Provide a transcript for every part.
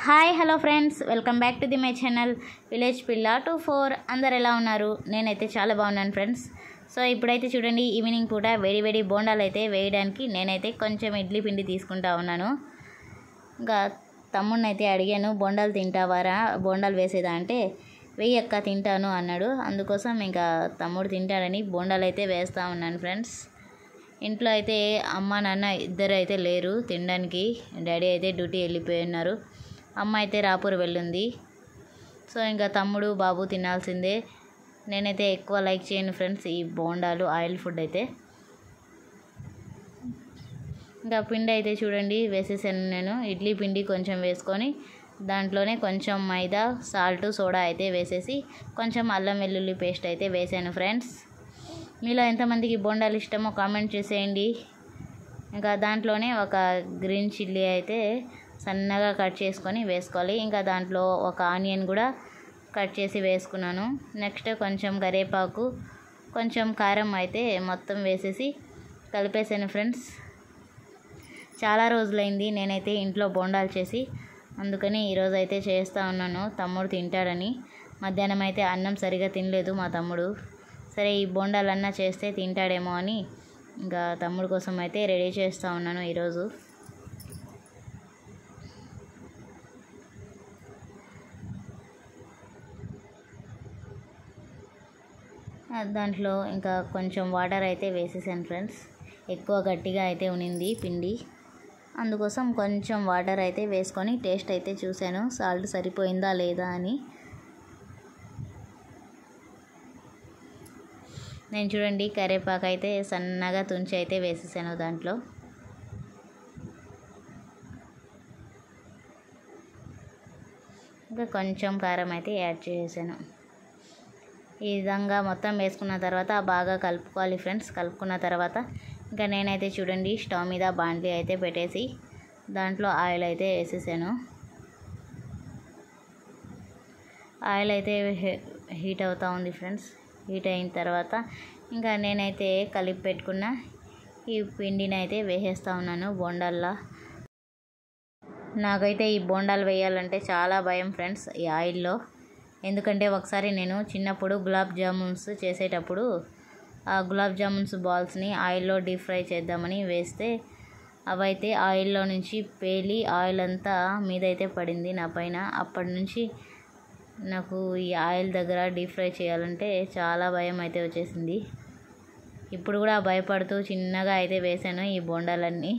Hi hello friends, welcome back to my channel village పిల్ల 24. అందరు ఎలా ఉన్నారు? నేనైతే చాలా బాగున్నాను ఫ్రెండ్స్. సో ఇప్పుడైతే చూడండి, ఈవినింగ్ పూట వేడి బోండాలు అయితే వేయడానికి నేనైతే కొంచెం ఇడ్లీ పిండి తీసుకుంటా ఉన్నాను. ఇంకా తమ్ముడిని అయితే అడిగాను, బోండాలు తింటావారా, బోండాలు వేసేదా అంటే వెయ్యక్క తింటాను అన్నాడు. అందుకోసం ఇంకా తమ్ముడు తింటాడని బోండాలు అయితే వేస్తూ ఉన్నాను ఫ్రెండ్స్. ఇంట్లో అయితే అమ్మ నాన్న ఇద్దరు అయితే లేరు తినడానికి. డాడీ అయితే డ్యూటీ వెళ్ళిపోయి ఉన్నారు, అమ్మ అయితే రాపూర్ వెళ్ళింది. సో ఇంకా తమ్ముడు బాబు తినాల్సిందే. నేనైతే ఎక్కువ లైక్ చేయను ఫ్రెండ్స్ ఈ బోండాలు, ఆయిల్ ఫుడ్ అయితే. ఇంకా పిండి అయితే చూడండి వేసేసాను నేను. ఇడ్లీ పిండి కొంచెం వేసుకొని దాంట్లోనే కొంచెం మైదా, సాల్ట్, సోడా అయితే వేసేసి కొంచెం అల్లం వెల్లుల్లి పేస్ట్ అయితే వేసాను ఫ్రెండ్స్. మీలో ఎంతమందికి బోండాలు ఇష్టమో కామెంట్ చేసేయండి. ఇంకా దాంట్లోనే ఒక గ్రీన్ చిల్లీ అయితే సన్నగా కట్ చేసుకొని వేసుకోవాలి. ఇంకా దాంట్లో ఒక ఆనియన్ కూడా కట్ చేసి వేసుకున్నాను. నెక్స్ట్ కొంచెం కరివేపాకు, కొంచెం కారం అయితే మొత్తం వేసేసి కలిపేసాను ఫ్రెండ్స్. చాలా రోజులైంది నేనైతే ఇంట్లో బోండాలు చేసి, అందుకని ఈరోజు అయితే చేస్తూ ఉన్నాను. తమ్ముడు తింటాడని. మధ్యాహ్నం అయితే అన్నం సరిగా తినలేదు మా తమ్ముడు. సరే ఈ బోండాలన్నా చేస్తే తింటాడేమో అని ఇంకా తమ్ముడు కోసం అయితే రెడీ చేస్తూ ఉన్నాను ఈరోజు. దాంట్లో ఇంకా కొంచెం వాటర్ అయితే వేసేసాను ఫ్రెండ్స్. ఎక్కువ గట్టిగా అయితే ఉనింది పిండి, అందుకోసం కొంచెం వాటర్ అయితే వేసుకొని టేస్ట్ అయితే చూశాను, సాల్ట్ సరిపోయిందా లేదా అని. నేను చూడండి కరివేపాకు అయితే సన్నగా తుంచి అయితే వేసేసాను దాంట్లో. ఇంకా కొంచెం కారం అయితే యాడ్ చేసాను. ఈ విధంగా మొత్తం వేసుకున్న తర్వాత బాగా కలుపుకోవాలి ఫ్రెండ్స్. కలుపుకున్న తర్వాత ఇంకా నేనైతే చూడండి స్టవ్ మీద బాండ్లీ అయితే పెట్టేసి దాంట్లో ఆయిల్ అయితే వేసేసాను. ఆయిల్ అయితే హీట్ అవుతూ ఉంది ఫ్రెండ్స్. హీట్ అయిన తర్వాత ఇంకా నేనైతే కలిపి పెట్టుకున్న ఈ పిండిని అయితే వేసేస్తూ ఉన్నాను బోండాల్లా. నాకైతే ఈ బోండాలు వేయాలంటే చాలా భయం ఫ్రెండ్స్ ఈ ఆయిల్లో. ఎందుకంటే ఒకసారి నేను చిన్నప్పుడు గులాబ్ జామున్స్ చేసేటప్పుడు ఆ గులాబ్ జామున్స్ బాల్స్ని ఆయిల్లో డీప్ ఫ్రై చేద్దామని వేస్తే అవైతే ఆయిల్లో నుంచి పేలి ఆయిల్ అంతా మీదైతే పడింది నా పైన. అప్పటి నుంచి నాకు ఈ ఆయిల్ దగ్గర డీప్ ఫ్రై చేయాలంటే చాలా భయం అయితే వచ్చేసింది. ఇప్పుడు కూడా భయపడుతూ చిన్నగా అయితే వేసాను ఈ బోండాలన్నీ.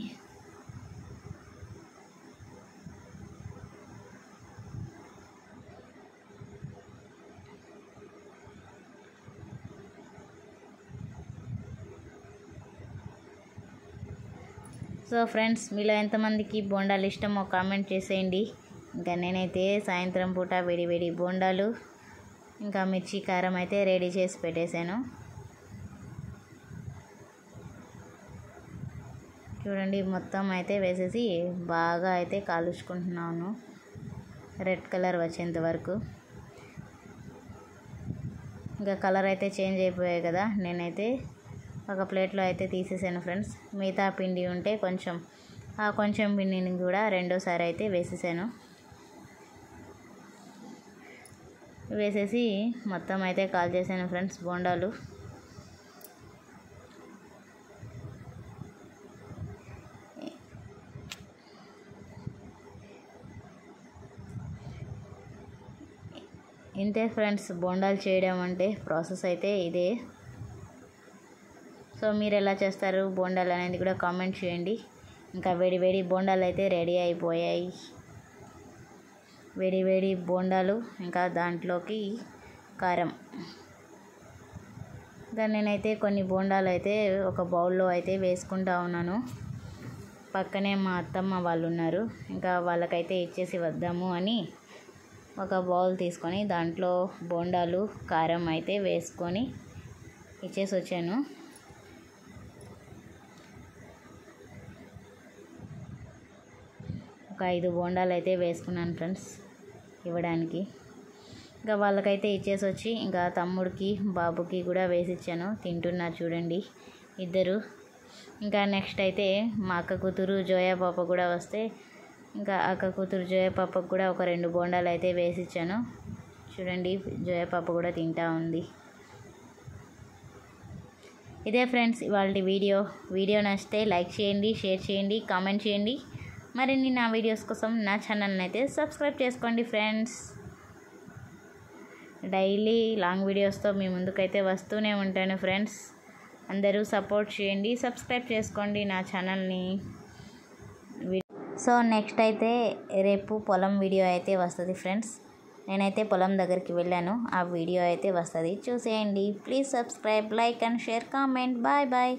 సో ఫ్రెండ్స్, మీలో ఎంతమందికి బోండాలు ఇష్టమో కామెంట్ చేసేయండి. ఇంకా నేనైతే సాయంత్రం పూట వేడి బోండాలు ఇంకా మిర్చి కారం అయితే రెడీ చేసి పెట్టేశాను. చూడండి మొత్తం అయితే వేసేసి బాగా అయితే కాలుచుకుంటున్నాను రెడ్ కలర్ వచ్చేంత వరకు. ఇంకా కలర్ అయితే చేంజ్ అయిపోయాయి కదా, నేనైతే ఒక ప్లేట్లో అయితే తీసేసాను ఫ్రెండ్స్. మిగతా పిండి ఉంటే కొంచెం పిండిని కూడా రెండోసారి అయితే వేసేసాను. వేసేసి మొత్తం అయితే కాల్ చేశాను ఫ్రెండ్స్ బోండాలు. ఇంతే ఫ్రెండ్స్, బోండాలు చేయడం అంటే ప్రాసెస్ అయితే ఇదే. సో మీరు ఎలా చేస్తారు బోండాలు అనేది కూడా కామెంట్ చేయండి. ఇంకా వేడి బోండాలు అయితే రెడీ అయిపోయాయి. వేడి బోండాలు, ఇంకా దాంట్లోకి కారం. ఇంకా నేనైతే కొన్ని బోండాలు అయితే ఒక బౌల్లో అయితే వేసుకుంటా ఉన్నాను. పక్కనే మా అత్తమ్మ వాళ్ళు ఉన్నారు, ఇంకా వాళ్ళకైతే ఇచ్చేసి వద్దాము అని ఒక బౌల్ తీసుకొని దాంట్లో బోండాలు, కారం అయితే వేసుకొని ఇచ్చేసి వచ్చాను. ఒక 5 బోండాలు అయితే వేసుకున్నాను ఫ్రెండ్స్ ఇవ్వడానికి. ఇంకా వాళ్ళకైతే ఇచ్చేసి వచ్చి ఇంకా తమ్ముడికి, బాబుకి కూడా వేసి ఇచ్చాను. తింటున్నారు చూడండి ఇద్దరు. ఇంకా నెక్స్ట్ అయితే మా అక్క కూతురు జోయా పాప కూడా వస్తే ఇంకా అక్క కూతురు జయ పాపకు కూడా ఒక 2 బోండాలు అయితే వేసిచ్చాను. చూడండి జయ పాప కూడా తింటా ఉంది. ఇదే ఫ్రెండ్స్ ఇవాళ వీడియో నచ్చితే లైక్ చేయండి, షేర్ చేయండి, కామెంట్ చేయండి. మరిన్ని నా వీడియోస్ కోసం నా ఛానల్ని అయితే సబ్స్క్రైబ్ చేసుకోండి ఫ్రెండ్స్. డైలీ లాంగ్ వీడియోస్తో మీ ముందుకైతే వస్తూనే ఉంటాను ఫ్రెండ్స్. అందరూ సపోర్ట్ చేయండి, సబ్స్క్రైబ్ చేసుకోండి నా ఛానల్ని. సో నెక్స్ట్ అయితే రేపు పొలం వీడియో అయితే వస్తుంది ఫ్రెండ్స్. నేనైతే పొలం దగ్గరికి వెళ్ళాను, ఆ వీడియో అయితే వస్తుంది, చూసేయండి. Please subscribe, like and share, comment. Bye bye.